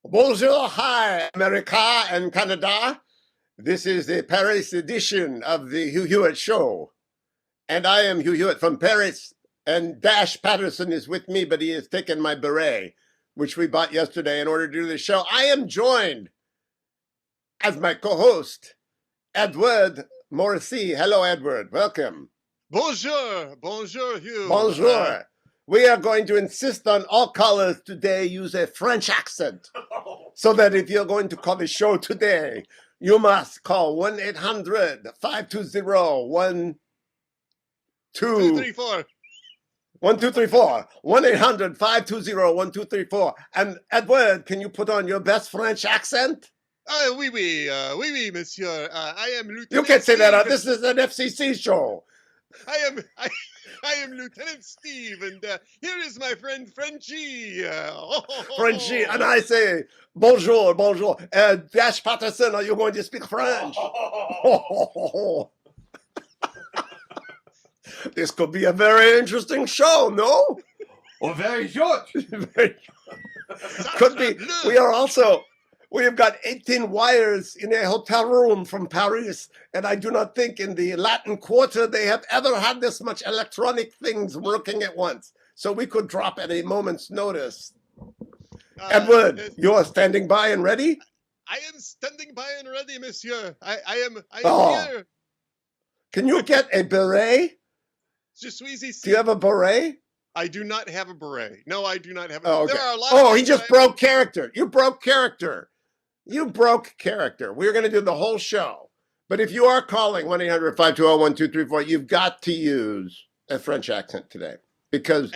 Bonjour, hi, America and Canada. This is the Paris edition of the Hugh Hewitt Show. And I am Hugh Hewitt from Paris, and Dash Patterson is with me, but he has taken my beret, which we bought yesterday in order to do the show. I am joined as my co-host, Edward Morrissey. Hello, Edward. Welcome. Bonjour. Bonjour, Hugh. Bonjour. We are going to insist on all callers today use a French accent, so that if you're going to call the show today, you must call 1-800-520-1234. 234. 1234. 1-800-520-1234. And Edward, can you put on your best French accent? Oui, monsieur. I am Lieutenant You can't say that. Steve. This is an FCC show. I am Lieutenant Steve, and here is my friend Frenchie. Frenchie, and I say, bonjour, bonjour. Dash Patterson, are you going to speak French? This could be a very interesting show, no? Oh, very short. Could be. We have got 18 wires in a hotel room from Paris, and I do not think in the Latin Quarter they have ever had this much electronic things working at once. So we could drop at a moment's notice. Edward, you are standing by and ready? I am standing by and ready, monsieur. I am here. Can you get a beret? Je suis ici. Do you have a beret? I do not have a beret. No, I do not have a Oh, okay. There are a lot of He just broke character. You broke character. You broke character. We're going to do the whole show. But if you are calling 1-800-520-1234, you've got to use a French accent today, because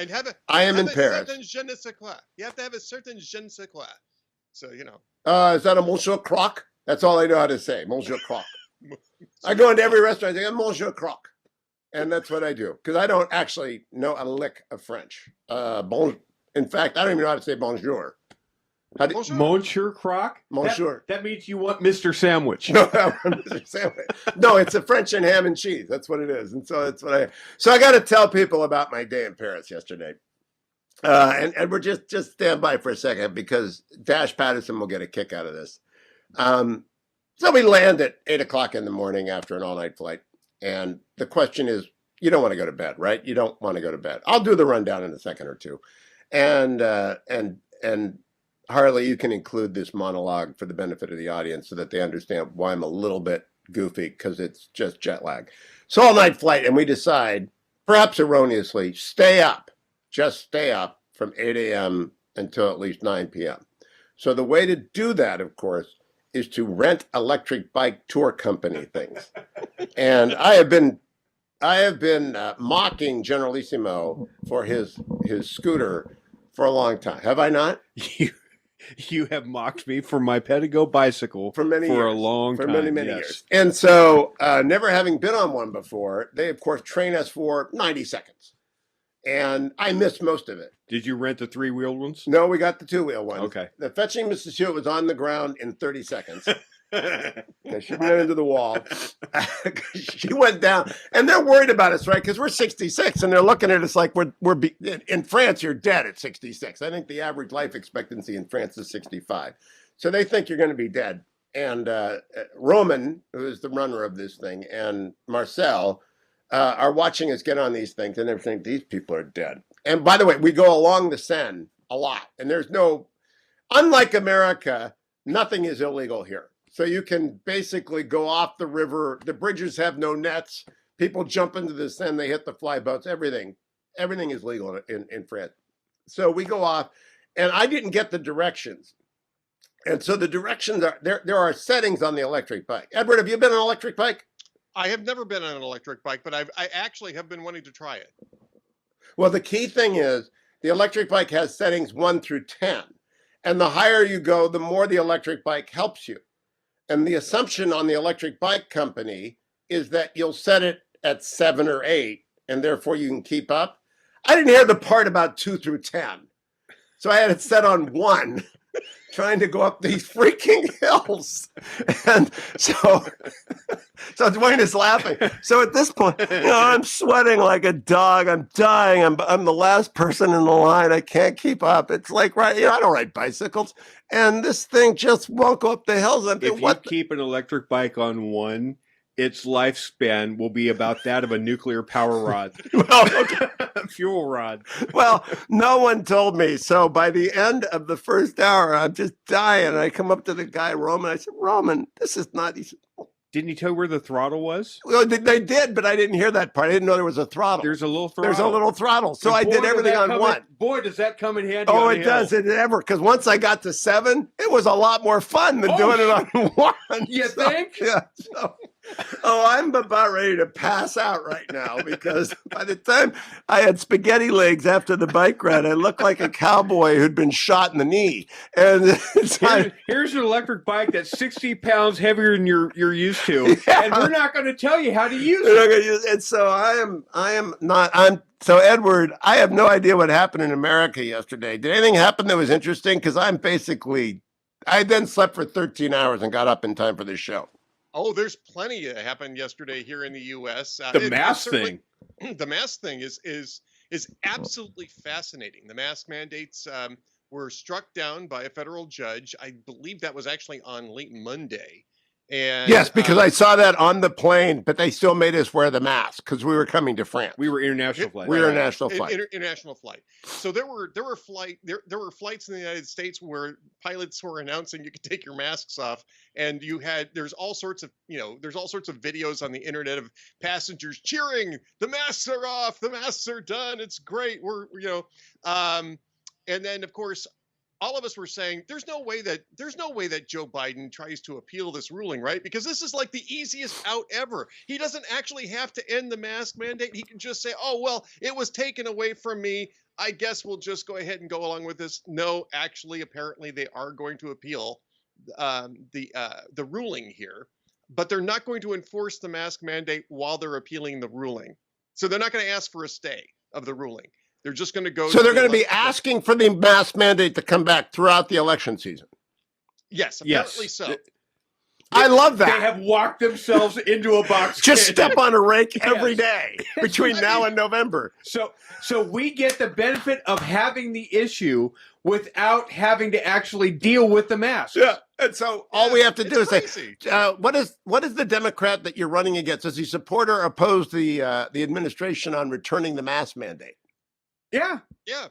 I am in Paris. Je ne sais quoi. You have to have a certain je ne sais quoi. So, you know. Is that a Monsieur Croc? That's all I know how to say, Monsieur Croc. I go into every restaurant and say, Monsieur Croc. And that's what I do, because I don't actually know a lick of French. In fact, I don't even know how to say bonjour. Monsieur Croc? Monsieur. That means you want Mr. Sandwich. No, Mr. Sandwich. No, it's a French and ham and cheese. That's what it is. And so that's what So I got to tell people about my day in Paris yesterday. And we're just stand by for a second, because Dash Patterson will get a kick out of this. So we land at 8 o'clock in the morning after an all-night flight. And the question is, you don't want to go to bed, right? You don't want to go to bed. I'll do the rundown in a second or two. And Harley, you can include this monologue for the benefit of the audience so that they understand why I'm a little bit goofy, because it's just jet lag. So all-night flight, and we decide, perhaps erroneously, just stay up from 8 a.m. until at least 9 p.m. So the way to do that, of course, is to rent electric bike tour company things. And I have been mocking Generalissimo for his scooter for a long time. Have I not? You have mocked me for my Pedigo bicycle for many a long time. For many years. And so, never having been on one before, they, of course, train us for 90 seconds. And I missed most of it. Did you rent the three-wheeled ones? No, we got the two-wheel ones. Okay. The fetching Mrs. Hewitt was on the ground in 30 seconds. She ran into the wall. She went down. And they're worried about us, right? Because we're 66, and they're looking at us like in France, you're dead at 66. I think the average life expectancy in France is 65. So they think you're going to be dead. And Roman, who is the runner of this thing, and Marcel are watching us get on these things, and they're saying, these people are dead. And by the way, we go along the Seine a lot. And unlike America, nothing is illegal here. So you can basically go off the river. The bridges have no nets. People jump into the Seine. They hit the fly boats. Everything is legal in France. So we go off, and I didn't get the directions. And so the directions are, there are settings on the electric bike. Edward, have you been on an electric bike? I have never been on an electric bike, but I actually have been wanting to try it. Well, the key thing is the electric bike has settings 1 through 10. And the higher you go, the more the electric bike helps you. And the assumption on the electric bike company is that you'll set it at 7 or 8, and therefore you can keep up. I didn't hear the part about 2 through 10. So I had it set on 1 trying to go up these freaking hills. And so Dwayne is laughing. So at this point, I'm sweating like a dog. I'm dying. I'm the last person in the line. I can't keep up. It's like, I don't ride bicycles. And this thing just won't go up the hills. If you keep an electric bike on one, its lifespan will be about that of a nuclear power rod. Fuel rod. Well, no one told me. So by the end of the first hour, I'm just dying. And I come up to the guy, Roman. I said, Roman, this is not easy. Didn't he tell you where the throttle was? Well, they did, but I didn't hear that part. I didn't know there was a throttle. There's a little throttle. So I did everything on one. Boy, does that come in handy. Oh, it does. It ever. Because once I got to 7, it was a lot more fun than doing it on 1. You think? Yeah. I'm about ready to pass out right now because by the time I had spaghetti legs after the bike ride, I looked like a cowboy who'd been shot in the knee. And here's an electric bike that's 60 pounds heavier than you're used to, and we're not going to tell you how to use it. And so So Edward, I have no idea what happened in America yesterday. Did anything happen that was interesting? Because I then slept for 13 hours and got up in time for this show. Oh, there's plenty that happened yesterday here in the U.S. The mask thing. The mask thing is absolutely fascinating. The mask mandates were struck down by a federal judge. I believe that was actually on late Monday. And yes, because I saw that on the plane, but they still made us wear the mask because we were coming to France. We were international flight. International flight. International flight. So there were flights in the United States where pilots were announcing you could take your masks off, and there's all sorts of videos on the internet of passengers cheering, the masks are off, the masks are done, it's great. And then of course, all of us were saying there's no way that Joe Biden tries to appeal this ruling, right? Because this is like the easiest out ever. He doesn't actually have to end the mask mandate. He can just say, oh, well, it was taken away from me. I guess we'll just go ahead and go along with this. No, actually, apparently they are going to appeal the ruling here, but they're not going to enforce the mask mandate while they're appealing the ruling. So they're not going to ask for a stay of the ruling. They're just going to go. So they're going to be asking for the mask mandate to come back throughout the election season. Yes, apparently so. I love that. They have walked themselves into a box. Just step on a rake every day between now and November. So we get the benefit of having the issue without having to actually deal with the mask. Yeah. And so all we have to do is say, what is the Democrat that you're running against? Does he support or oppose the administration on returning the mask mandate? Yeah. Yeah.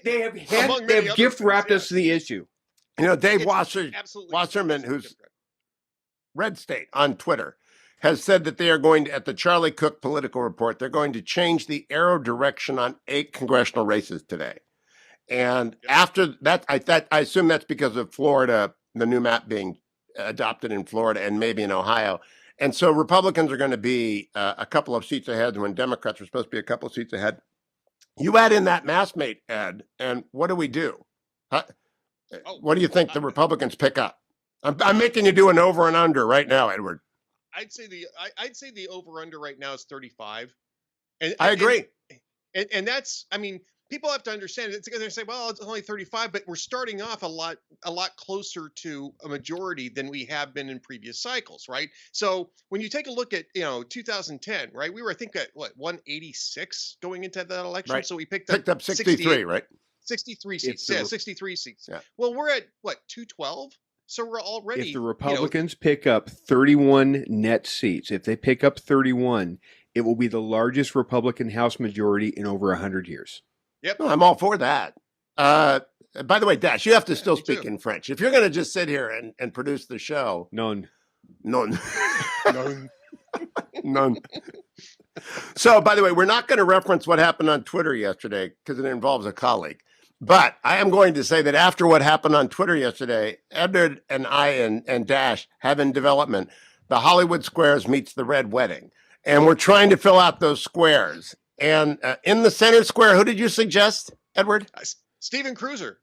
They have gift wrapped us the issue. Dave Wasserman, who's Red State on Twitter, has said that they are going to, at the Charlie Cook political report, they're going to change the arrow direction on 8 congressional races today. And after that, I assume that's because of Florida, the new map being adopted in Florida and maybe in Ohio. And so Republicans are going to be a couple of seats ahead when Democrats are supposed to be a couple of seats ahead. You add in that mask mate, Ed, and what do we do? What do you think the Republicans pick up? I'm making you do an over and under right now, Edward. I'd say the over under right now is 35. I agree. And that's, I mean, people have to understand it's going to say, well, it's only 35, but we're starting off a lot closer to a majority than we have been in previous cycles, right? So when you take a look at 2010, right, we were I think at 186 going into that election, right. So we picked up 63, right? 63 seats, 63 seats. Yeah. Well, we're at 212. So we're already. If the Republicans pick up 31 net seats, if they pick up 31, it will be the largest Republican House majority in over 100 years. Yep. I'm all for that. By the way, Dash, you have to still speak in French. If you're going to just sit here and produce the show. None. So, by the way, we're not going to reference what happened on Twitter yesterday because it involves a colleague. But I am going to say that after what happened on Twitter yesterday, Edward and I and Dash have in development the Hollywood Squares meets the Red Wedding. And we're trying to fill out those squares. And in the center square, who did you suggest, Edward? Steven Cruiser.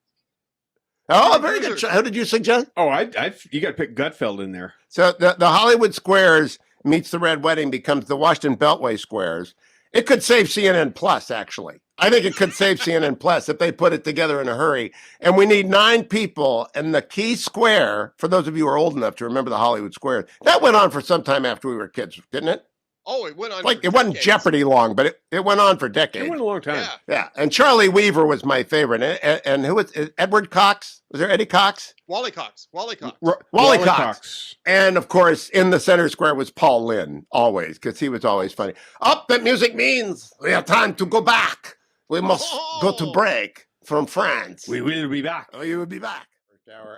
Oh, Steven very Cruiser. good. Who did you suggest? Oh, you got to pick Gutfeld in there. So the Hollywood Squares meets the Red Wedding becomes the Washington Beltway Squares. It could save CNN Plus, actually. I think it could save CNN Plus if they put it together in a hurry. And we need 9 people. And the key square, for those of you who are old enough to remember the Hollywood Square, that went on for some time after we were kids, didn't it? Oh, it went on. Like, for it wasn't decades. Jeopardy long, but it went on for It decades. went a long time. Yeah. Yeah. And Charlie Weaver was my favorite. And who was Edward Cox? Was there Eddie Cox? Wally Cox. Wally Cox. Wally Cox. And of course, in the center square was Paul Lynde, always, because he was always funny. Up, that music means we have time to go back. We must go to break from France. We will be back. Oh, you will be back.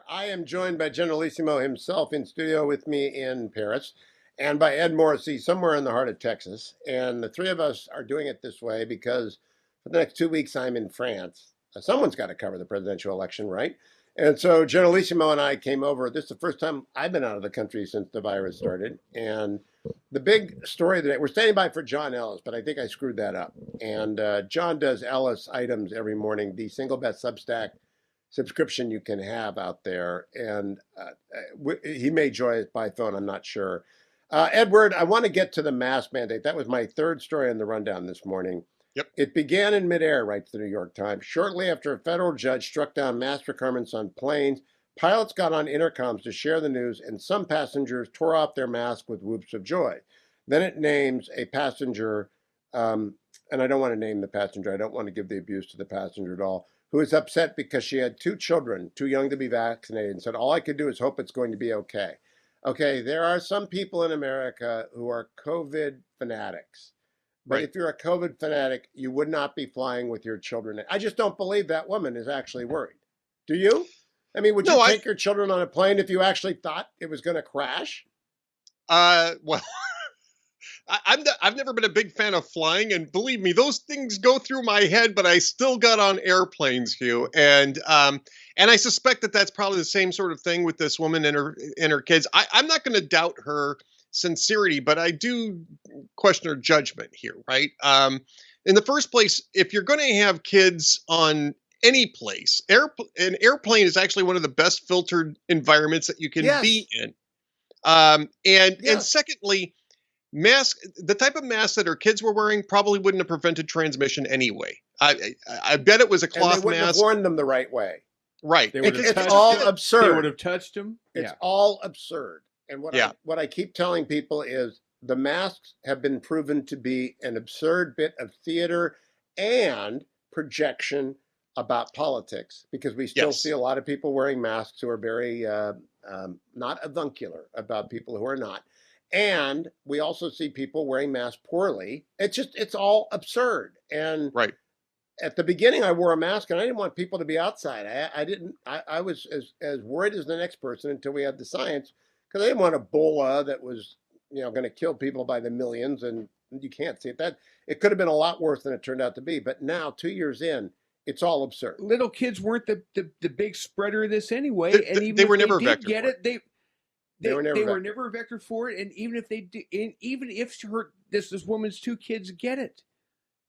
I am joined by Generalissimo himself in studio with me in Paris, and by Ed Morrissey somewhere in the heart of Texas. And the three of us are doing it this way because for the next 2 weeks I'm in France. Someone's got to cover the presidential election, right? And so Generalissimo and I came over. This is the first time I've been out of the country since the virus started. And the big story that we're standing by for John Ellis, but I think I screwed that up. And John does Ellis items every morning, the single best Substack subscription you can have out there. And he may join us by phone, I'm not sure. Edward, I want to get to the mask mandate. That was my third story in the rundown this morning. Yep. It began in midair, writes the New York Times. Shortly after a federal judge struck down mask requirements on planes, pilots got on intercoms to share the news, and some passengers tore off their masks with whoops of joy. Then it names a passenger, and I don't want to name the passenger. I don't want to give the abuse to the passenger at all, who is upset because she had 2 children, too young to be vaccinated, and said, all I could do is hope it's going to be okay. Okay, there are some people in America who are COVID fanatics. But Right. if you're a COVID fanatic, you would not be flying with your children. I just don't believe that woman is actually worried. Do you? I mean, would you No, take your children on a plane if you actually thought it was going to crash? Well, I've never been a big fan of flying, and believe me, those things go through my head. But I still got on airplanes, Hugh, and I suspect that that's probably the same sort of thing with this woman and her kids. I'm not going to doubt her sincerity, but I do question her judgment here, right? In the first place, if you're going to have kids on any place, an airplane is actually one of the best filtered environments that you can be in. And secondly, the type of mask that her kids were wearing probably wouldn't have prevented transmission anyway. I bet it was a cloth And they wouldn't mask. have worn them the right way. Right. It's all absurd. They would have touched him. It's all absurd. And what I keep telling people is the masks have been proven to be an absurd bit of theater and projection about politics, because we still see a lot of people wearing masks who are very not avuncular about people who are not. And we also see people wearing masks poorly. It's all absurd. And at the beginning, I wore a mask and I didn't want people to be outside. I was as worried as the next person until we had the science, because I didn't want Ebola that was, going to kill people by the millions, and you can't see it. That it could have been a lot worse than it turned out to be. But now, 2 years in, it's all absurd. Little kids weren't the big spreader of this anyway, and even they if were never they a did vector get for it, they were never a vector for it. And even if they do, even if this woman's 2 kids get it,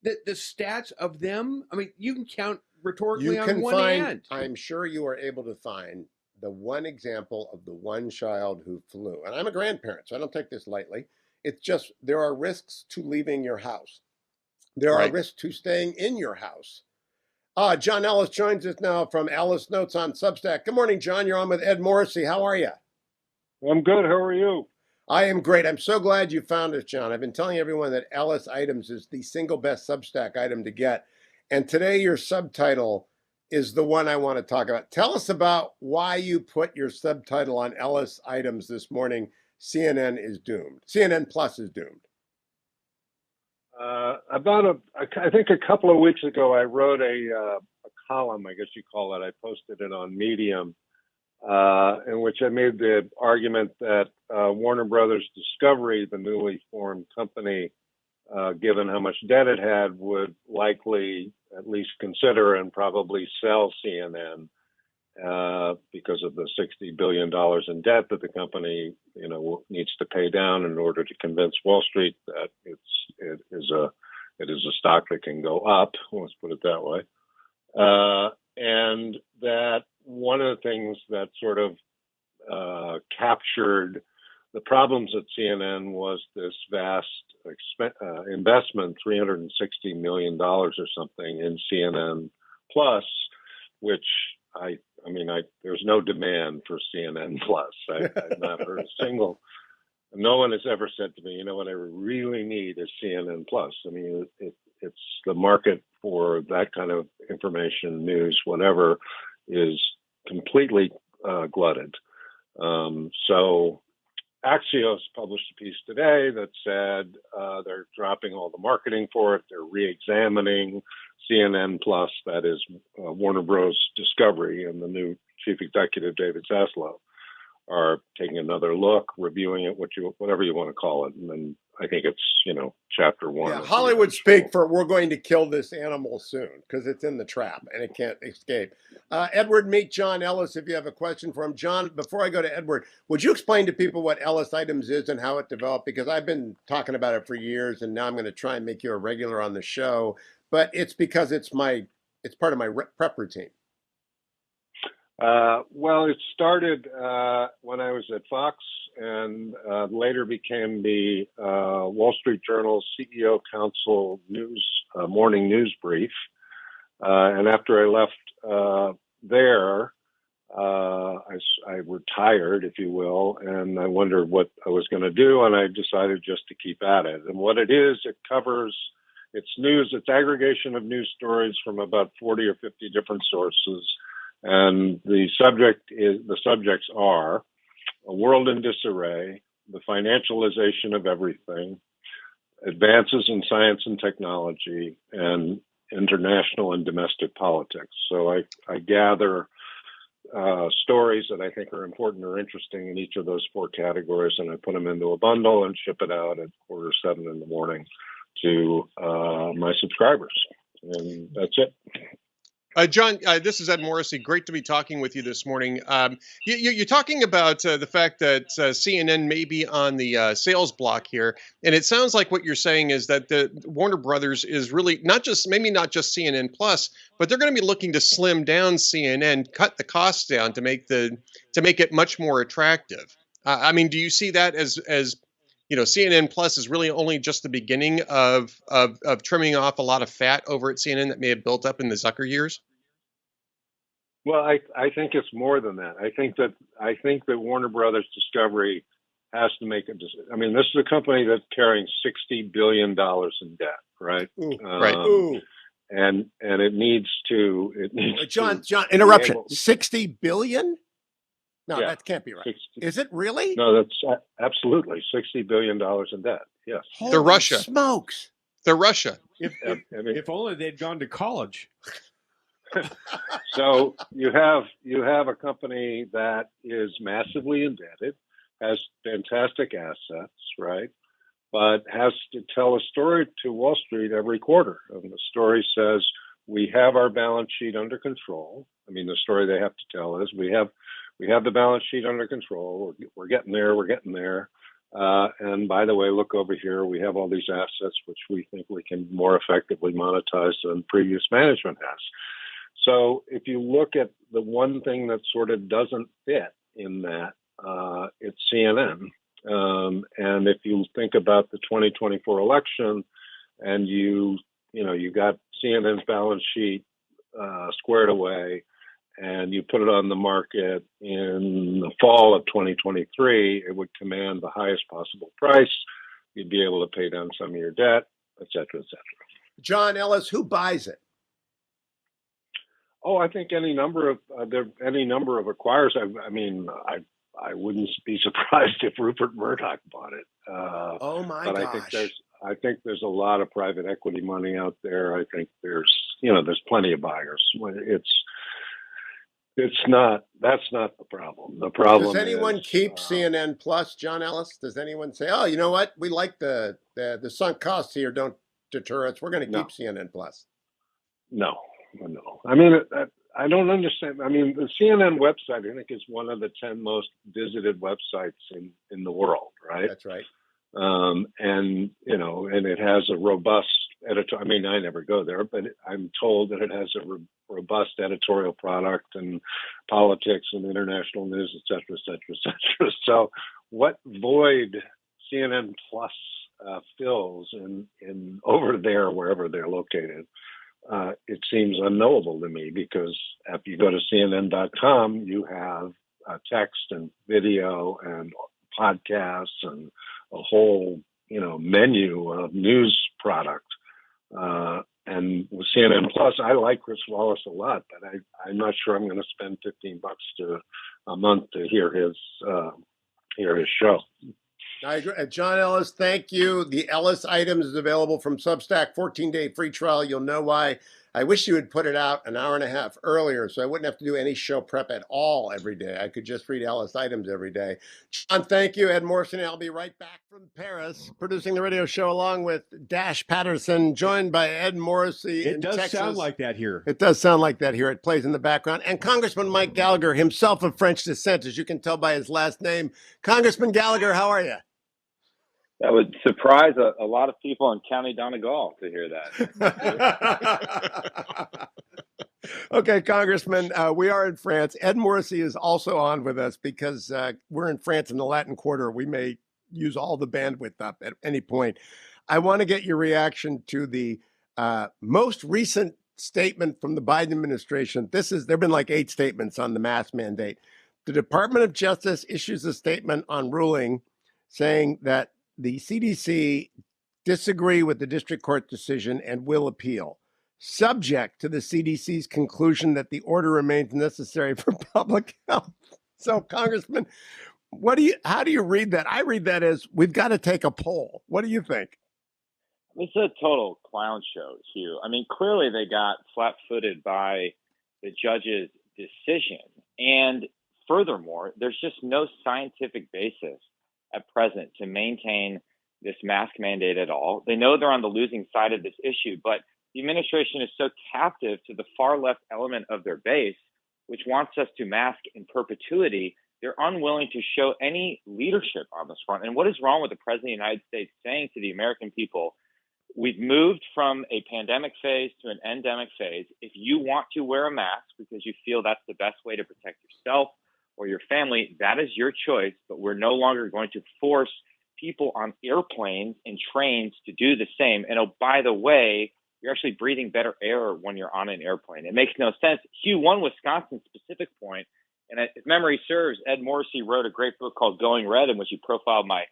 the stats of them, I mean, you can count rhetorically on one hand. I'm sure you are able to find the one example of the one child who flew. And I'm a grandparent, so I don't take this lightly. It's just there are risks to leaving your house. There are risks to staying in your house. John Ellis joins us now from Ellis Notes on Substack. Good morning, John. You're on with Ed Morrissey. How are you? I'm good. How are you? I am great. I'm so glad you found us, John. I've been telling everyone that Ellis Items is the single best Substack item to get. And today your subtitle is the one I want to talk about. Tell us about why you put your subtitle on Ellis Items this morning. CNN is doomed. CNN Plus is doomed. I think a couple of weeks ago, I wrote a column, I guess you call it. I posted it on Medium, in which I made the argument that Warner Brothers Discovery, the newly formed company, given how much debt it had, would likely at least consider and probably sell CNN because of the $60 billion in debt that the company, needs to pay down in order to convince Wall Street that it is a stock that can go up. Let's put it that way. And that one of the things that sort of captured the problems at CNN was this vast investment, $360 million or something in CNN Plus, which there's no demand for CNN Plus. I've not heard a single. No one has ever said to me, you know what I really need is CNN Plus. I mean, it's the market for that kind of information, news, whatever, is completely glutted. So Axios published a piece today that said they're dropping all the marketing for it. They're re-examining CNN Plus, that is Warner Bros. Discovery, and the new chief executive, David Zaslav, are taking another look, reviewing it, whatever you want to call it. And then I think it's, chapter one. Yeah, Hollywood speak for we're going to kill this animal soon because it's in the trap and it can't escape. Edward, meet John Ellis if you have a question for him. John, before I go to Edward, would you explain to people what Ellis Items is and how it developed? Because I've been talking about it for years, and now I'm going to try and make you a regular on the show. But it's because it's part of my prep routine. Well, it started when I was at Fox, and later became the Wall Street Journal CEO Council morning news brief. And after I left there, I retired, if you will, and I wondered what I was going to do, and I decided just to keep at it. And what it is, it's news, it's aggregation of news stories from about 40 or 50 different sources. And the subjects are a world in disarray, the financialization of everything, advances in science and technology, and international and domestic politics. So I gather stories that I think are important or interesting in each of those four categories, and I put them into a bundle and ship it out at 6:45 in the morning to my subscribers. And that's it. John, this is Ed Morrissey. Great to be talking with you this morning. You're talking about the fact that CNN may be on the sales block here, and it sounds like what you're saying is that the Warner Brothers is really maybe not just CNN Plus, but they're going to be looking to slim down CNN, cut the costs down to make it much more attractive. I mean, do you see that as CNN Plus is really only just the beginning of trimming off a lot of fat over at CNN that may have built up in the Zucker years? Well, I think it's more than that. I think that Warner Brothers Discovery has to make a decision. I mean, this is a company that's carrying $60 billion in debt, right? Ooh, right. Ooh. And it needs to. John, interruption. 60 billion? No, Yeah, that can't be right. 60. Is it really? No, that's absolutely $60 billion in debt. Yes. They're Russia. Smokes. They're Russia. If only they'd gone to college. So you have a company that is massively indebted, has fantastic assets, right? But has to tell a story to Wall Street every quarter. And the story says, we have our balance sheet under control. I mean, the story they have to tell is we have the balance sheet under control. We're getting there. We're getting there. And by the way, look over here. We have all these assets, which we think we can more effectively monetize than previous management has. So if you look at the one thing that sort of doesn't fit in that, it's CNN. And if you think about the 2024 election, and you got CNN's balance sheet squared away, and you put it on the market in the fall of 2023, it would command the highest possible price. You'd be able to pay down some of your debt, et cetera, et cetera. John Ellis, who buys it? Oh, I think any number of acquirers. I wouldn't be surprised if Rupert Murdoch bought it. Oh my but gosh! I think there's a lot of private equity money out there. I think there's plenty of buyers. That's not the problem. The problem. Does anyone is, keep CNN Plus, John Ellis? Does anyone say, "Oh, you know what? We like the sunk costs here. Don't deter us. We're going to keep CNN Plus." No. I mean, I don't understand. I mean, the CNN website, I think, is one of the 10 most visited websites in the world, right? That's right. And it has a robust editor. I mean, I never go there, but I'm told that it has a robust editorial product and politics and international news, et cetera, et cetera, et cetera. So what void CNN Plus fills in over there, wherever they're located. It seems unknowable to me, because if you go to CNN.com, you have text and video and podcasts and a whole, menu of news product. And with CNN Plus, I like Chris Wallace a lot, but I'm not sure I'm going to spend $15 a month to hear his show. I agree. John Ellis, thank you. The Ellis items is available from Substack, 14-day free trial. You'll know why. I wish you had put it out an hour and a half earlier, so I wouldn't have to do any show prep at all every day. I could just read Ellis items every day. John, thank you. Ed Morrissey, I'll be right back from Paris, producing the radio show along with Dash Patterson, joined by Ed Morrissey in Texas. It does sound like that here. It does sound like that here. It plays in the background. And Congressman Mike Gallagher, himself of French descent, as you can tell by his last name. Congressman Gallagher, how are you? That would surprise a lot of people in County Donegal to hear that. Okay, Congressman, we are in France. Ed Morrissey is also on with us because we're in France in the Latin Quarter. We may use all the bandwidth up at any point. I want to get your reaction to the most recent statement from the Biden administration. There have been like 8 statements on the mask mandate. The Department of Justice issues a statement on ruling saying that the CDC disagree with the district court decision and will appeal, subject to the CDC's conclusion that the order remains necessary for public health. So, Congressman, how do you read that? I read that as we've got to take a poll. What do you think? It's a total clown show, Hugh. I mean, clearly they got flat-footed by the judge's decision. And furthermore, there's just no scientific basis at present to maintain this mask mandate at all. They know they're on the losing side of this issue, but the administration is so captive to the far left element of their base, which wants us to mask in perpetuity. They're unwilling to show any leadership on this front. And what is wrong with the President of the United States saying to the American people, we've moved from a pandemic phase to an endemic phase. If you want to wear a mask because you feel that's the best way to protect yourself or your family, that is your choice, but we're no longer going to force people on airplanes and trains to do the same. And oh, by the way, you're actually breathing better air when you're on an airplane. It makes no sense. Hugh, one Wisconsin specific point, and if memory serves, Ed Morrissey wrote a great book called Going Red, in which he profiled my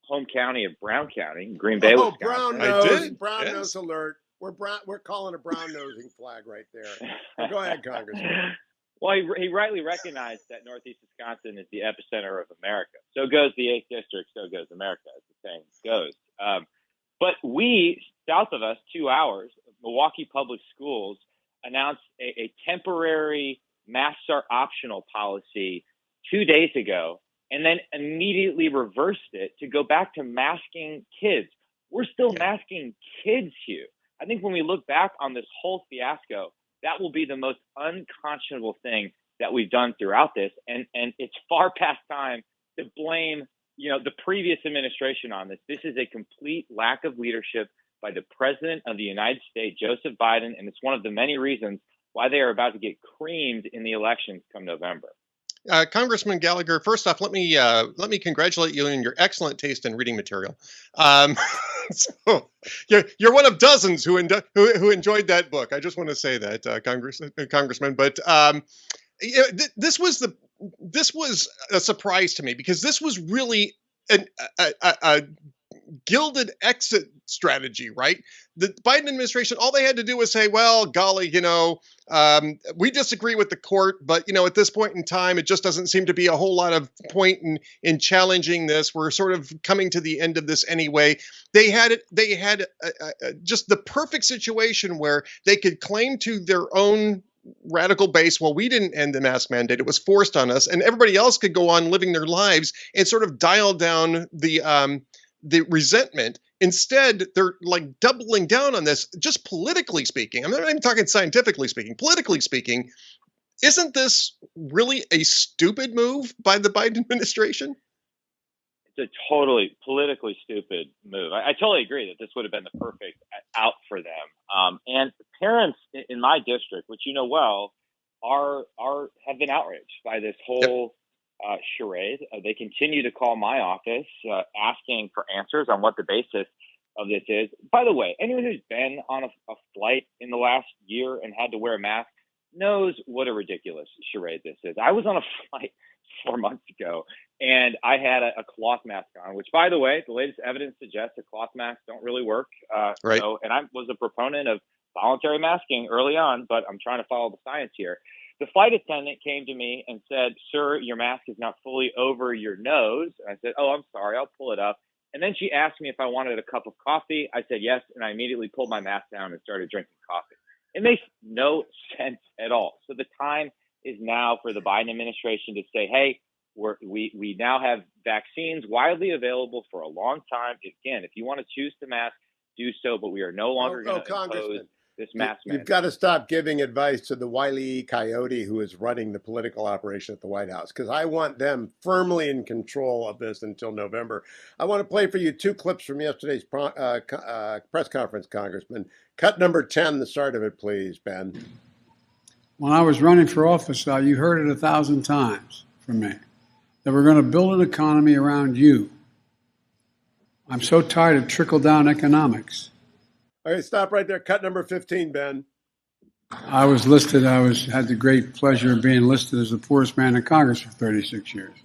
home county of Brown County, Green Bay, Wisconsin. Brown nose, brown nose alert. We're calling a brown nosing flag right there. Go ahead, Congressman. Well, he rightly recognized that Northeast Wisconsin is the epicenter of America. So goes the 8th District, so goes America, as the saying goes. But we, south of us, 2 hours, Milwaukee Public Schools announced a temporary masks are optional policy 2 days ago, and then immediately reversed it to go back to masking kids. We're still masking kids, Hugh. I think when we look back on this whole fiasco, that will be the most unconscionable thing that we've done throughout this. And it's far past time to blame, the previous administration on this. This is a complete lack of leadership by the President of the United States, Joseph Biden, and it's one of the many reasons why they are about to get creamed in the elections come November. Congressman Gallagher, first off, let me congratulate you on your excellent taste in reading material. So you're one of dozens who enjoyed that book. I just want to say that, Congressman. But this was a surprise to me, because this was really a gilded exit strategy, right? The Biden administration, all they had to do was say, well, golly, we disagree with the court, but, at this point in time, it just doesn't seem to be a whole lot of point in challenging this. We're sort of coming to the end of this anyway. They had just the perfect situation where they could claim to their own radical base, well, we didn't end the mask mandate, it was forced on us, and everybody else could go on living their lives and sort of dial down the resentment. Instead, they're like doubling down on this, just politically speaking. I'm not even talking scientifically speaking. Politically speaking, isn't this really a stupid move by the Biden administration? It's a totally politically stupid move. I totally agree that this would have been the perfect out for them. And parents in my district, which well, have been outraged by this whole charade. They continue to call my office asking for answers on what the basis of this is. By the way, anyone who's been on a flight in the last year and had to wear a mask knows what a ridiculous charade this is. I was on a flight 4 months ago, and I had a cloth mask on, which, by the way, the latest evidence suggests that cloth masks don't really work. Right. And I was a proponent of voluntary masking early on, but I'm trying to follow the science here. The flight attendant came to me and said, "Sir, your mask is not fully over your nose." And I said, "Oh, I'm sorry, I'll pull it up." And then she asked me if I wanted a cup of coffee. I said yes, and I immediately pulled my mask down and started drinking coffee. It makes no sense at all. So the time is now for the Biden administration to say, hey, we now have vaccines widely available for a long time. Again, if you want to choose to mask, do so, but we are no longer going to impose this mask mandate. You've got to stop giving advice to the Wile E. Coyote who is running the political operation at the White House, because I want them firmly in control of this until November. I want to play for you 2 clips from yesterday's press conference, Congressman. Cut number 10, the start of it, please, Ben. When I was running for office, you heard it 1,000 times from me, that we're going to build an economy around you. I'm so tired of trickle-down economics. All right, stop right there. Cut number 15, Ben. I was listed. Had the great pleasure of being listed as the poorest man in Congress for 36 years.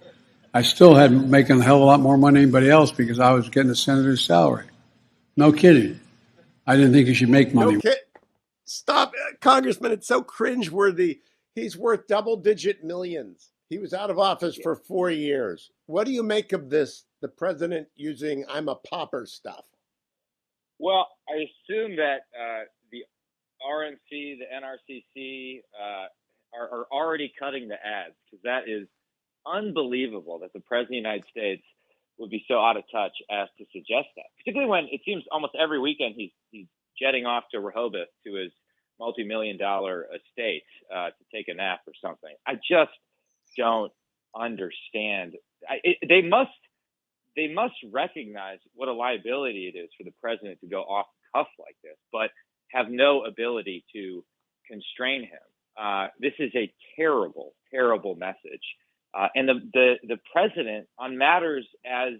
I still had making a hell of a lot more money than anybody else because I was getting a senator's salary. No kidding. I didn't think you should make money. No kid. Stop, Congressman. It's so cringeworthy. He's worth double-digit millions. He was out of office for 4 years. What do you make of this? The president using "I'm a pauper" stuff. Well, I assume that the RNC, the NRCC are already cutting the ads, because that is unbelievable that the president of the United States would be so out of touch as to suggest that, particularly when it seems almost every weekend he's jetting off to Rehoboth to his multi-million-dollar estate to take a nap or something. I just don't understand. They must recognize what a liability it is for the president to go off the cuff like this, but have no ability to constrain him. This is a terrible, terrible message. And the president, on matters as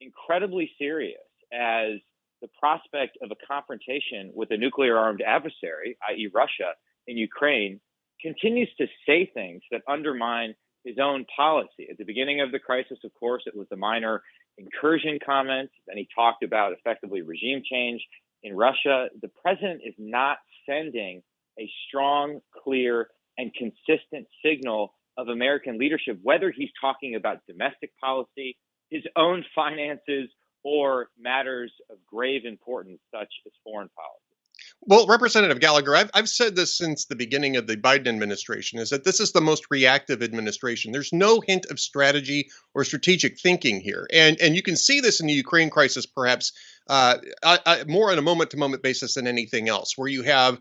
incredibly serious as the prospect of a confrontation with a nuclear-armed adversary, i.e. Russia, in Ukraine, continues to say things that undermine his own policy. At the beginning of the crisis, of course, it was the minor incursion comments. Then he talked about effectively regime change in Russia. The president is not sending a strong, clear, and consistent signal of American leadership, whether he's talking about domestic policy, his own finances, or matters of grave importance such as foreign policy. Well, Representative Gallagher, I've said this since the beginning of the Biden administration, is that this is the most reactive administration. There's no hint of strategy or strategic thinking here. And you can see this in the Ukraine crisis, perhaps more on a moment-to-moment basis than anything else, where you have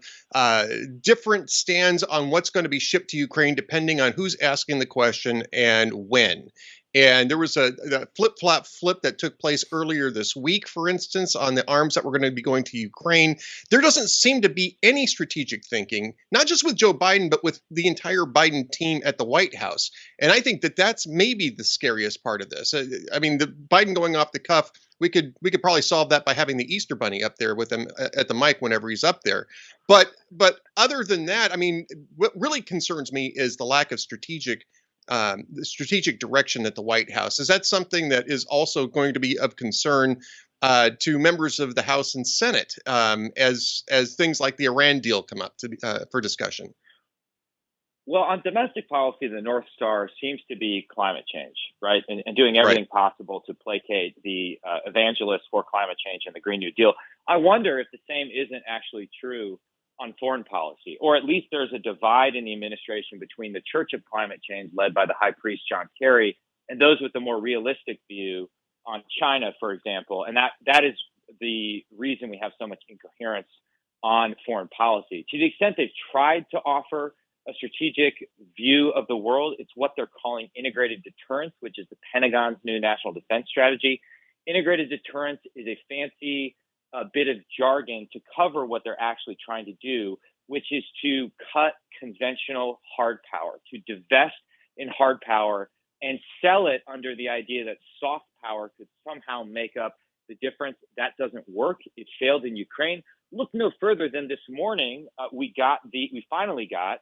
different stands on what's going to be shipped to Ukraine depending on who's asking the question and when. And there was a flip that took place earlier this week, for instance, on the arms that were going to be going to Ukraine. There doesn't seem to be any strategic thinking, not just with Joe Biden, but with the entire Biden team at the White House. And I think that that's maybe the scariest part of this. I mean, the Biden going off the cuff, we could probably solve that by having the Easter Bunny up there with him at the mic whenever he's up there. But other than that, I mean, what really concerns me is the lack of the strategic direction at the White House. Is that something that is also going to be of concern to members of the House and Senate as things like the Iran deal come up for discussion? Well, on domestic policy, the North Star seems to be climate change, right? And doing everything possible to placate the evangelists for climate change and the Green New Deal. I wonder if the same isn't actually true on foreign policy, or at least there's a divide in the administration between the Church of Climate Change, led by the High Priest John Kerry, and those with the more realistic view on China, for example. And that is the reason we have so much incoherence on foreign policy. To the extent they've tried to offer a strategic view of the world, it's what they're calling integrated deterrence, which is the Pentagon's new national defense strategy. Integrated deterrence is a fancy bit of jargon to cover what they're actually trying to do, which is to cut conventional hard power, to divest in hard power and sell it under the idea that soft power could somehow make up the difference. That doesn't work. It failed in Ukraine. Look no further than this morning. We finally got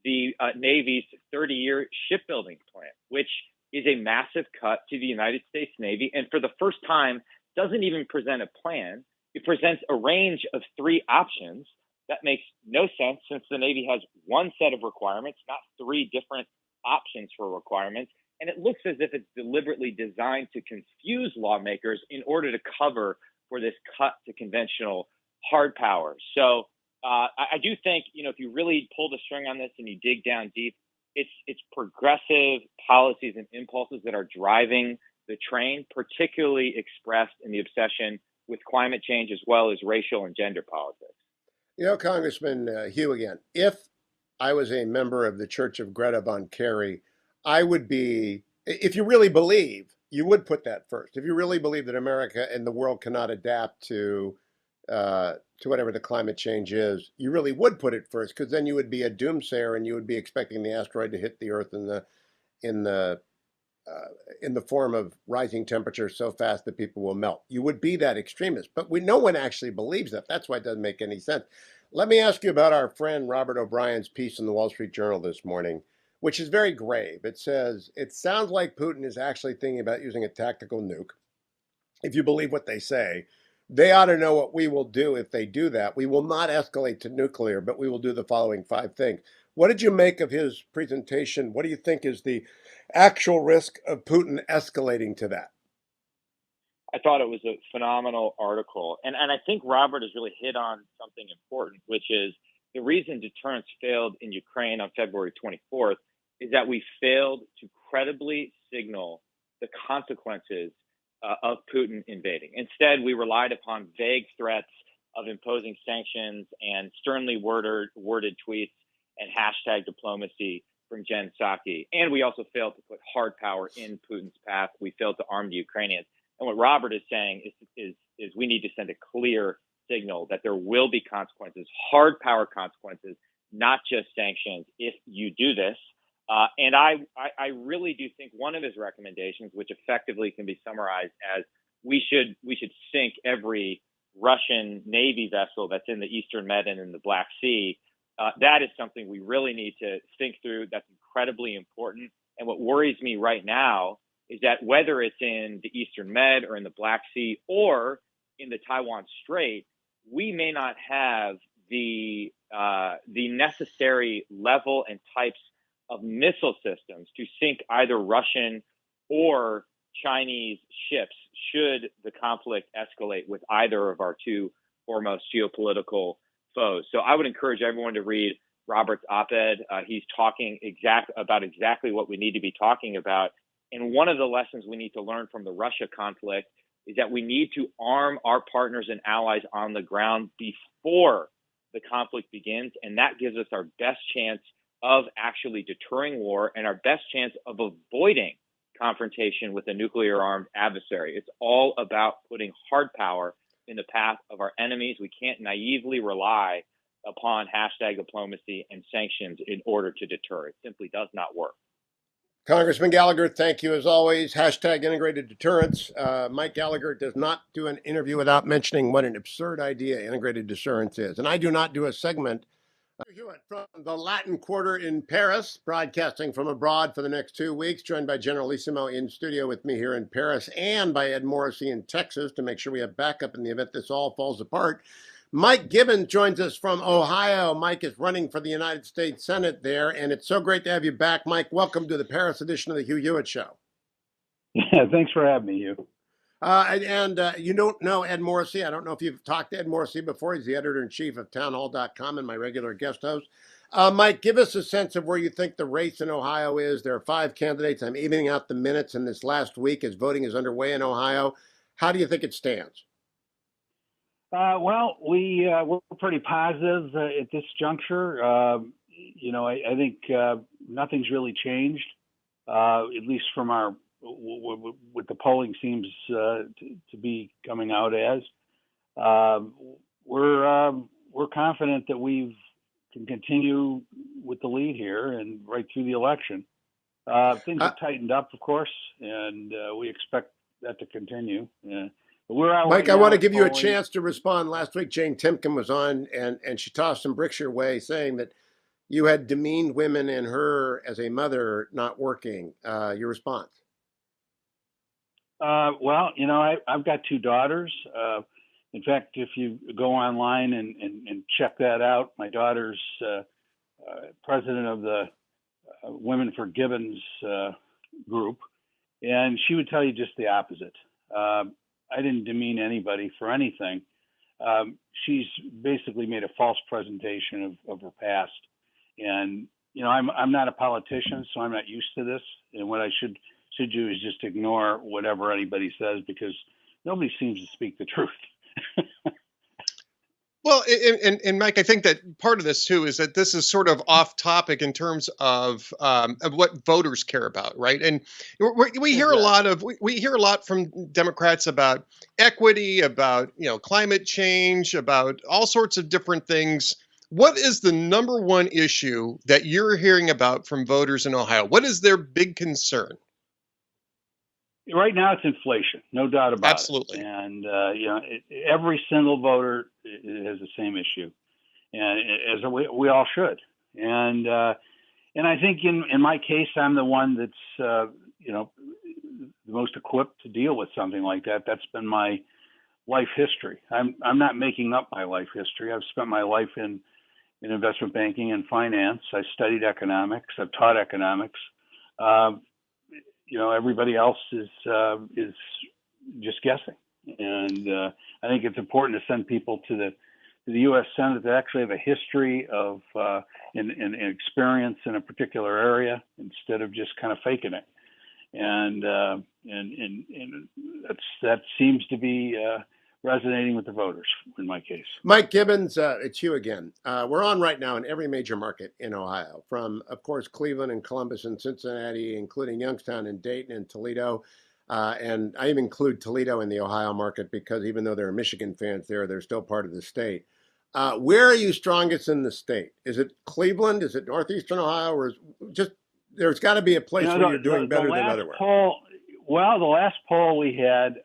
the Navy's 30-year shipbuilding plan, which is a massive cut to the United States Navy. And for the first time, doesn't even present a plan. It presents a range of 3 options. That makes no sense since the Navy has one set of requirements, not 3 different options for requirements. And it looks as if it's deliberately designed to confuse lawmakers in order to cover for this cut to conventional hard power. So I do think, if you really pull the string on this and you dig down deep, it's progressive policies and impulses that are driving the train, particularly expressed in the obsession with climate change as well as racial and gender politics. Congressman Hugh again, if I was a member of the Church of Greta Von Kerry, I would be, if you really believe, you would put that first. If you really believe that America and the world cannot adapt to whatever the climate change is, you really would put it first, because then you would be a doomsayer and you would be expecting the asteroid to hit the Earth in the form of rising temperatures so fast that people will melt. You would be that extremist, but no one actually believes that. That's why it doesn't make any sense. Let me ask you about our friend Robert O'Brien's piece in the Wall Street Journal this morning, which is very grave. It says, it sounds like Putin is actually thinking about using a tactical nuke. If you believe what they say, they ought to know what we will do if they do that. We will not escalate to nuclear, but we will do the following 5 things. What did you make of his presentation? What do you think is the actual risk of Putin escalating to that? I thought it was a phenomenal article. And I think Robert has really hit on something important, which is the reason deterrence failed in Ukraine on February 24th is that we failed to credibly signal the consequences of Putin invading. Instead, we relied upon vague threats of imposing sanctions and sternly worded tweets and hashtag diplomacy from Jen Psaki. And we also failed to put hard power in Putin's path. We failed to arm the Ukrainians. And what Robert is saying is we need to send a clear signal that there will be consequences, hard power consequences, not just sanctions, if you do this. And I really do think one of his recommendations, which effectively can be summarized as we should sink every Russian Navy vessel that's in the Eastern Med and in the Black Sea. That is something we really need to think through. That's incredibly important. And what worries me right now is that whether it's in the Eastern Med or in the Black Sea or in the Taiwan Strait, we may not have the necessary level and types of missile systems to sink either Russian or Chinese ships should the conflict escalate with either of our 2 foremost geopolitical foes. So I would encourage everyone to read Robert's op-ed. He's talking about exactly what we need to be talking about. And one of the lessons we need to learn from the Russia conflict is that we need to arm our partners and allies on the ground before the conflict begins. And that gives us our best chance of actually deterring war and our best chance of avoiding confrontation with a nuclear-armed adversary. It's all about putting hard power in the path of our enemies. We can't naively rely upon hashtag diplomacy and sanctions in order to deter. It simply does not work. Congressman Gallagher, thank you as always. Hashtag integrated deterrence. Mike Gallagher does not do an interview without mentioning what an absurd idea integrated deterrence is. And I do not do a segment from the Latin Quarter in Paris, broadcasting from abroad for the next 2 weeks, joined by Generalissimo in studio with me here in Paris and by Ed Morrissey in Texas to make sure we have backup in the event this all falls apart. Mike Gibbons joins us from Ohio. Mike is running for the United States Senate there, and it's so great to have you back. Mike, welcome to the Paris edition of the Hugh Hewitt Show. Yeah, thanks for having me, Hugh. You don't know Ed Morrissey. I don't know if you've talked to Ed Morrissey before. He's the editor-in-chief of townhall.com and my regular guest host. Mike, give us a sense of where you think the race in Ohio is. There are 5 candidates. I'm evening out the minutes in this last week as voting is underway in Ohio. How do you think it stands? Well, we're pretty positive at this juncture. I think nothing's really changed, at least from our what the polling seems to be coming out as. We're confident that we can continue with the lead here and right through the election. Things have tightened up, of course, and we expect that to continue. But we're out Mike, right I want to now give you a polling. chance to respond. Last week, Jane Timken was on, and she tossed some bricks your way, saying that you had demeaned women and her as a mother not working. Your response? Well, I've got two daughters. In fact, if you go online and check that out, my daughter's president of the Women for Gibbons group, and she would tell you just the opposite. I didn't demean anybody for anything. She's basically made a false presentation of her past, and I'm not a politician, so I'm not used to this. And what I should do is just ignore whatever anybody says, because nobody seems to speak the truth. Well, and Mike, I think that part of this too is that this is sort of off topic in terms of what voters care about, right? And we hear a lot of we hear a lot from Democrats about equity, about climate change, about all sorts of different things. What is the number one issue that you're hearing about from voters in Ohio? What is their big concern? Right now, it's inflation, no doubt about Absolutely. it. And every single voter has the same issue, and as we all should. And I think in my case, I'm the one that's the most equipped to deal with something like that. That's been my life history. I'm not making up my life history. I've spent my life in investment banking and finance. I studied economics. I've taught economics. Everybody else is just guessing, and I think it's important to send people to the U.S. Senate that actually have a history of and experience in a particular area, instead of just kind of faking it. And that seems to be resonating with the voters in my case. Mike Gibbons, it's you again. We're on right now in every major market in Ohio, from, of course, Cleveland and Columbus and Cincinnati, including Youngstown and Dayton and Toledo. And I even include Toledo in the Ohio market because even though there are Michigan fans there, they're still part of the state. Where are you strongest in the state? Is it Cleveland? Is it Northeastern Ohio? Or just there's got to be a place where you're doing better than otherwhere? Well, the last poll we had,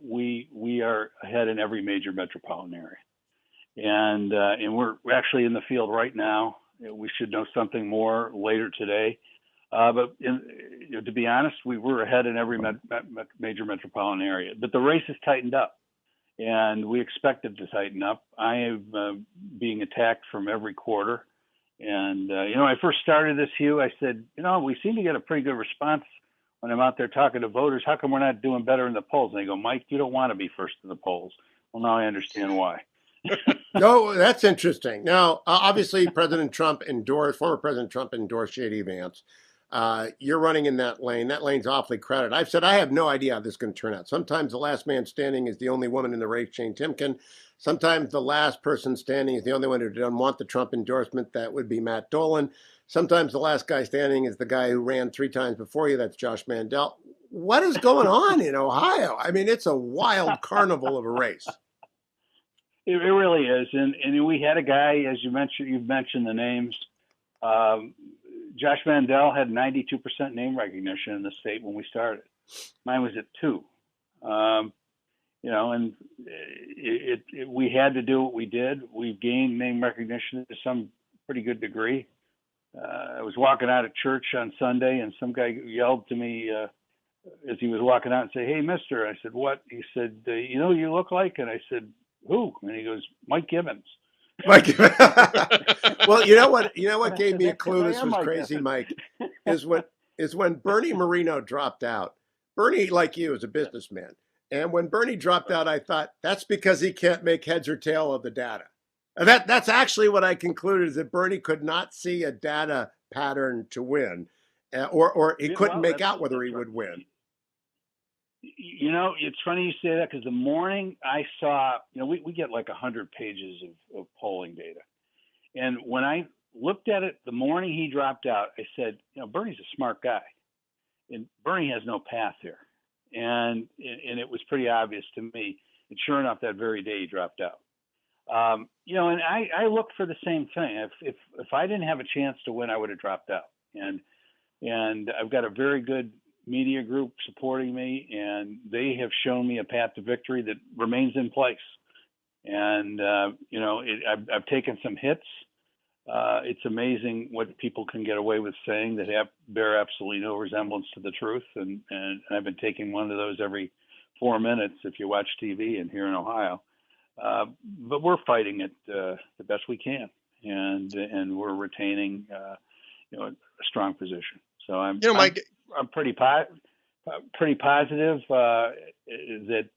we are ahead in every major metropolitan area, and we're actually in the field right now. We should know something more later today, but to be honest, we were ahead in every major metropolitan area. But the race has tightened up, and we expect it to tighten up. I am being attacked from every quarter, and when I first started this, Hugh, I said, we seem to get a pretty good response when I'm out there talking to voters. How come we're not doing better in the polls? And they go, Mike, you don't want to be first in the polls. Well, now I understand why. No, that's interesting. Now, obviously, former President Trump endorsed J.D. Vance. You're running in that lane. That lane's awfully crowded. I've said I have no idea how this is going to turn out. Sometimes the last man standing is the only woman in the race, Jane Timken. Sometimes the last person standing is the only one who doesn't want the Trump endorsement. That would be Matt Dolan. Sometimes the last guy standing is the guy who ran 3 times before you. That's Josh Mandel. What is going on in Ohio? I mean, it's a wild carnival of a race. It really is. And we had a guy, as you've mentioned the names. Josh Mandel had 92% name recognition in the state when we started. Mine was at 2. And we had to do what we did. We gained name recognition to some pretty good degree. I was walking out of church on Sunday, and some guy yelled to me as he was walking out and said, "Hey, mister." I said, "What?" He said, "You know who you look like?" And I said, "Who?" And he goes, "Mike Gibbons." Mike. Well, you know what gave me a clue this was crazy, Mike, is when Bernie Moreno dropped out. Bernie, like you, is a businessman. And when Bernie dropped out, I thought that's because he can't make heads or tail of the data. And that's actually what I concluded, is that Bernie could not see a data pattern to win, or he couldn't make out whether he would win. It's funny you say that, because the morning I saw, we get like 100 pages of polling data. And when I looked at it the morning he dropped out, I said, Bernie's a smart guy, and Bernie has no path here. And it was pretty obvious to me. And sure enough, that very day he dropped out. And I looked for the same thing. If I didn't have a chance to win, I would have dropped out. And And I've got a very good media group supporting me, and they have shown me a path to victory that remains in place. And, I've taken some hits. It's amazing what people can get away with saying that bear absolutely no resemblance to the truth. And I've been taking one of those every 4 minutes if you watch TV and here in Ohio. But we're fighting it the best we can, and we're retaining a strong position. So I'm pretty positive that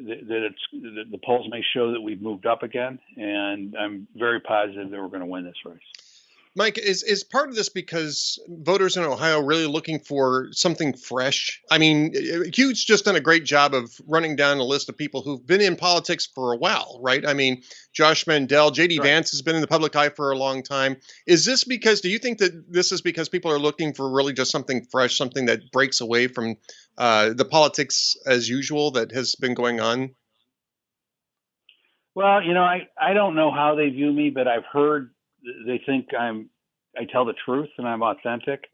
the polls may show that we've moved up again, and I'm very positive that we're going to win this race. Mike, is part of this because voters in Ohio are really looking for something fresh? I mean, Hugh's just done a great job of running down a list of people who've been in politics for a while, right? I mean, Josh Mandel, J.D. Right. Vance has been in the public eye for a long time. Do you think that this is because people are looking for really just something fresh, something that breaks away from the politics as usual that has been going on? Well, I don't know how they view me, but I've heard they think I tell the truth and I'm authentic.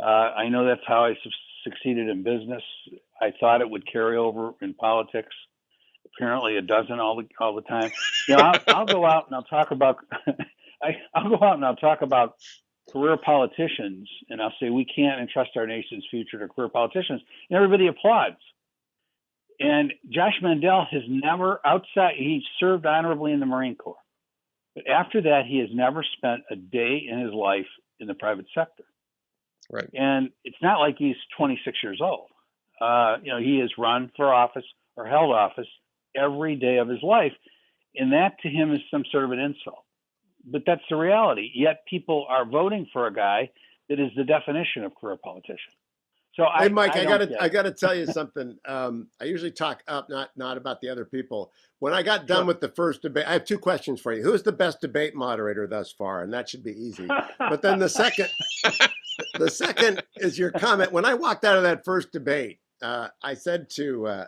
I know that's how I succeeded in business. I thought it would carry over in politics. Apparently, it doesn't all the time. I'll go out and I'll talk about career politicians, and I'll say we can't entrust our nation's future to career politicians, and everybody applauds. And Josh Mandel has never he served honorably in the Marine Corps. But after that, he has never spent a day in his life in the private sector. Right. And it's not like he's 26 years old. He has run for office or held office every day of his life. And that to him is some sort of an insult. But that's the reality. Yet people are voting for a guy that is the definition of career politician. So hey, Mike, I gotta tell you something. I usually talk up, not about the other people. When I got done with the first debate, I have two questions for you. Who's the best debate moderator thus far? And that should be easy. But then the second is your comment. When I walked out of that first debate, I said to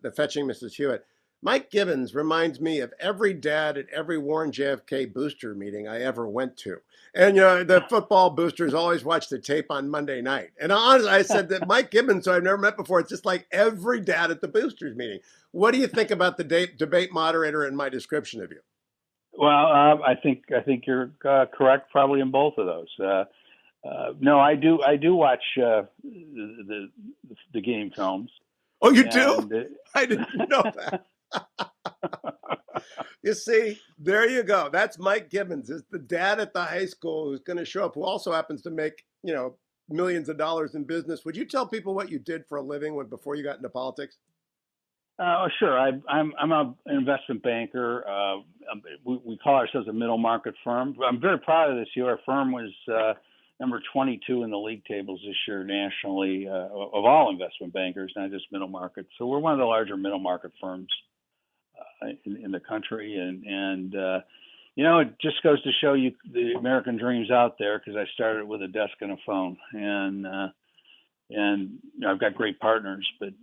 the fetching Mrs. Hewitt, Mike Gibbons reminds me of every dad at every Warren JFK booster meeting I ever went to. And, the football boosters always watch the tape on Monday night. And honestly, I said that Mike Gibbons, who I've never met before, it's just like every dad at the boosters meeting. What do you think about the debate moderator and my description of you? Well, I think you're correct probably in both of those. No, I do watch the game films. Oh, you do? I didn't know that. You see, there you go. That's Mike Gibbons. Is the dad at the high school who's going to show up, who also happens to make, millions of dollars in business. Would you tell people what you did for a living before you got into politics? Sure. I'm an investment banker. We call ourselves a middle market firm. I'm very proud of this year. Our firm was number 22 in the league tables this year nationally of all investment bankers, not just middle market. So we're one of the larger middle market firms in the country, and it just goes to show you the American dream's out there, because I started with a desk and a phone, and I've got great partners, but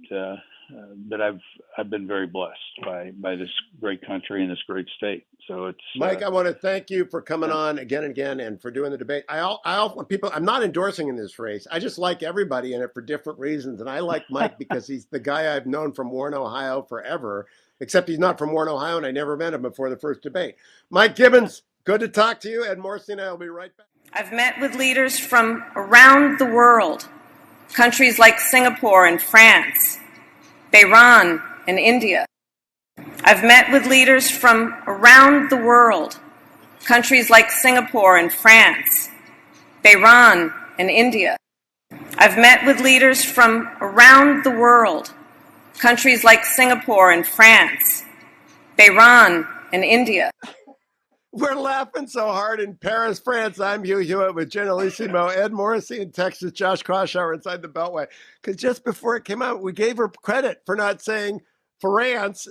I've been very blessed by this great country and this great state. So it's Mike. I want to thank you for coming on again and again, and for doing the debate. I often people. I'm not endorsing in this race. I just like everybody in it for different reasons, and I like Mike because he's the guy I've known from Warren, Ohio, forever. Except he's not from Warren, Ohio, and I never met him before the first debate. Mike Gibbons, good to talk to you. Ed Morrissey and I will be right back. I've met with leaders from around the world, countries like Singapore and France, Bahrain and India. I've met with leaders from around the world, countries like Singapore and France, Bahrain and India. I've met with leaders from around the world, countries like Singapore and France, Bahrain and India. We're laughing so hard in Paris, France. I'm Hugh Hewitt with Generalissimo, Ed Morrissey in Texas, Josh Kraushaar inside the Beltway. Because just before it came out, we gave her credit for not saying France.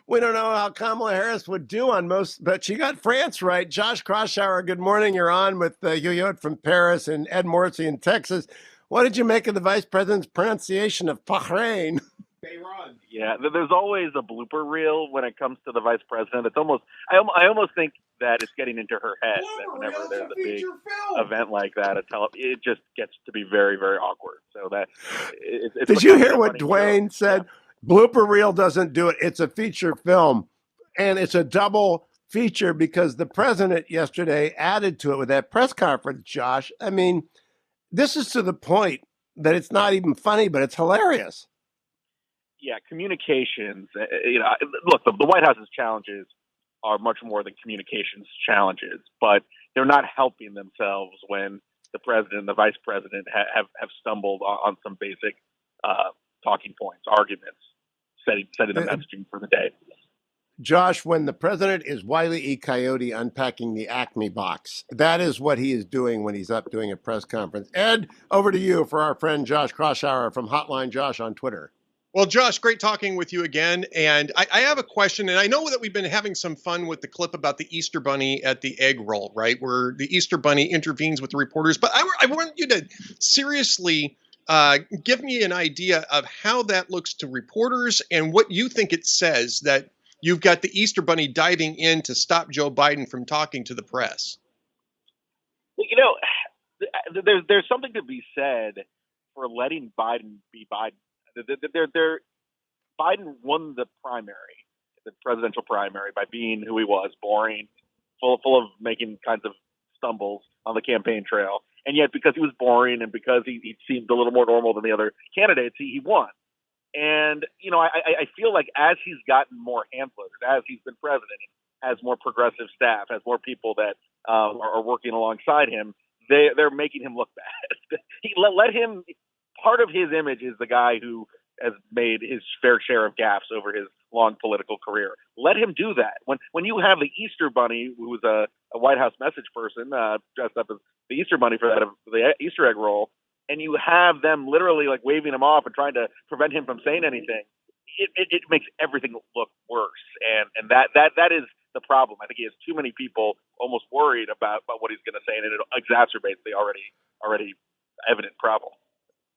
We don't know how Kamala Harris would do on most, but she got France right. Josh Kraushaar, good morning. You're on with Hugh Hewitt from Paris and Ed Morrissey in Texas. What did you make of the vice president's pronunciation of Bahrain? Bahrain. Yeah, there's always a blooper reel when it comes to the vice president. It's almost, I almost think that it's getting into her head that whenever there's a big event like that, it just gets to be very, very awkward. So that it's Did you hear what Dwayne said? Yeah. Blooper reel doesn't do it. It's a feature film, and it's a double feature because the president yesterday added to it with that press conference, Josh. I mean, this is to the point that it's not even funny, but it's hilarious. Yeah, communications. Look, the White House's challenges are much more than communications challenges, but they're not helping themselves when the president and the vice president have stumbled on some basic talking points, arguments, setting the messaging for the day. Josh, when the president is Wile E. Coyote unpacking the Acme box, that is what he is doing when he's up doing a press conference. Ed, over to you for our friend Josh Kraushaar from Hotline Josh on Twitter. Well, Josh, great talking with you again. And I have a question, and I know that we've been having some fun with the clip about the Easter Bunny at the egg roll, right, where the Easter Bunny intervenes with the reporters. But I want you to seriously give me an idea of how that looks to reporters and what you think it says that you've got the Easter Bunny diving in to stop Joe Biden from talking to the press. You know, there's something to be said for letting Biden be Biden. Biden won the primary, the presidential primary, by being who he was, boring, full of making kinds of stumbles on the campaign trail. And yet, because he was boring and because he seemed a little more normal than the other candidates, he won. And, you know, I feel like as he's gotten more handlers, as he's been president, has more progressive staff, has more people that are working alongside him, they're making him look bad. Let him. Part of his image is the guy who has made his fair share of gaffes over his long political career. Let him do that. When you have the Easter Bunny, who was a White House message person, dressed up as the Easter Bunny for the Easter egg roll, and you have them literally like waving him off and trying to prevent him from saying anything, it makes everything look worse. And that is the problem. I think he has too many people almost worried about what he's going to say, and it exacerbates the already evident problem.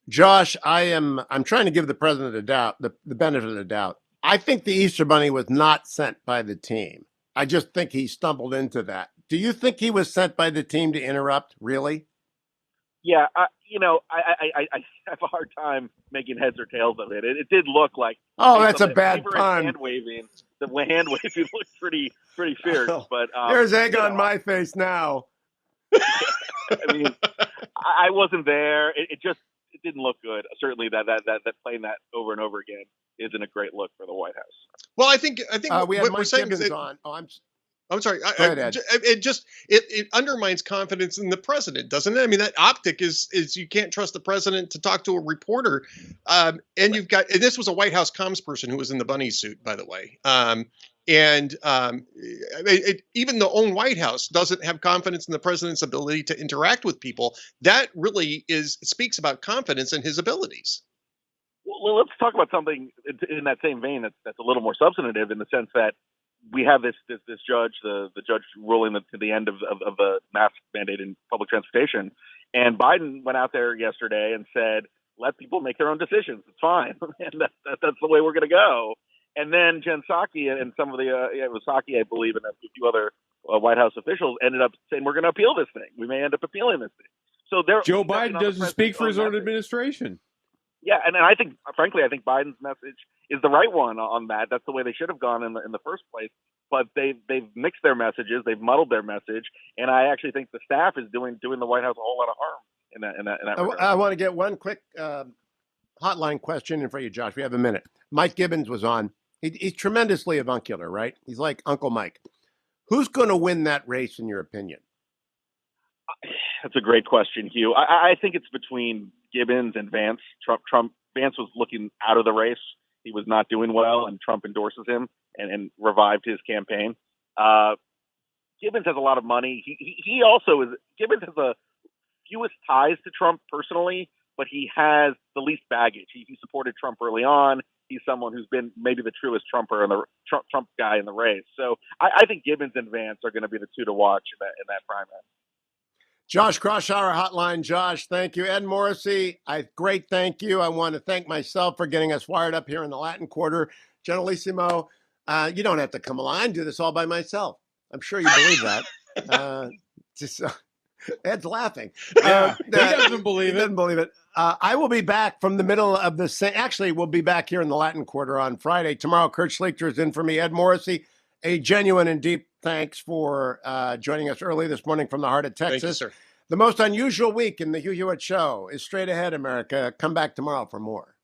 Josh, I'm trying to give the president the benefit of the doubt. I think the Easter Bunny was not sent by the team. I just think he stumbled into that. Do you think he was sent by the team to interrupt? Really? Yeah, I have a hard time making heads or tails of it. It did look like that's a bad pun. Hand waving, the hand waving looked pretty fierce. But there's egg on my face now. I mean, I wasn't there. It didn't look good. Certainly, that playing that over and over again isn't a great look for the White House. Well, I think we have Mike Gibbons on. I'm sorry. Go ahead, Ed. It undermines confidence in the president, doesn't it? I mean, that optic is you can't trust the president to talk to a reporter. And this was a White House comms person who was in the bunny suit, by the way. Even the own White House doesn't have confidence in the president's ability to interact with people. That really speaks about confidence in his abilities. Well, let's talk about something in that same vein that's a little more substantive, in the sense that we have this judge, the judge ruling to the end of the mask mandate in public transportation, and Biden went out there yesterday and said, "Let people make their own decisions. It's fine," and that's the way we're going to go. And then Jen Psaki and some of it was Psaki, I believe, and a few other White House officials ended up saying, "We're going to appeal this thing. We may end up appealing this thing." So Joe Biden doesn't speak for his own administration. Yeah, and I think, frankly, Biden's message is the right one on that. That's the way they should have gone in the first place. But they've mixed their messages, they've muddled their message, and I actually think the staff is doing the White House a whole lot of harm in that regard. I want to get one quick hotline question in for you, Josh. We have a minute. Mike Gibbons was on. He's tremendously avuncular, right? He's like Uncle Mike. Who's going to win that race, in your opinion? That's a great question, Hugh. I think it's between Gibbons and Vance. Vance was looking out of the race. He was not doing well, and Trump endorses him and revived his campaign. Gibbons has a lot of money. He also is. Gibbons has the fewest ties to Trump personally, but he has the least baggage. He supported Trump early on. He's someone who's been maybe the truest Trumper and the Trump guy in the race. So I think Gibbons and Vance are going to be the two to watch in that primary. Josh Kraushaar, hotline. Josh, thank you. Ed Morrissey, great thank you. I want to thank myself for getting us wired up here in the Latin Quarter. Generalissimo, you don't have to come along. I do this all by myself. I'm sure you believe that. Ed's laughing. Yeah, he doesn't believe it. He doesn't believe it. I will be back from the middle of the actually, we'll be back here in the Latin Quarter on Friday. Tomorrow, Kurt Schlichter is in for me. Ed Morrissey, a genuine and deep thanks for joining us early this morning from the heart of Texas. Thank you, sir. The most unusual week in the Hugh Hewitt Show is straight ahead, America. Come back tomorrow for more.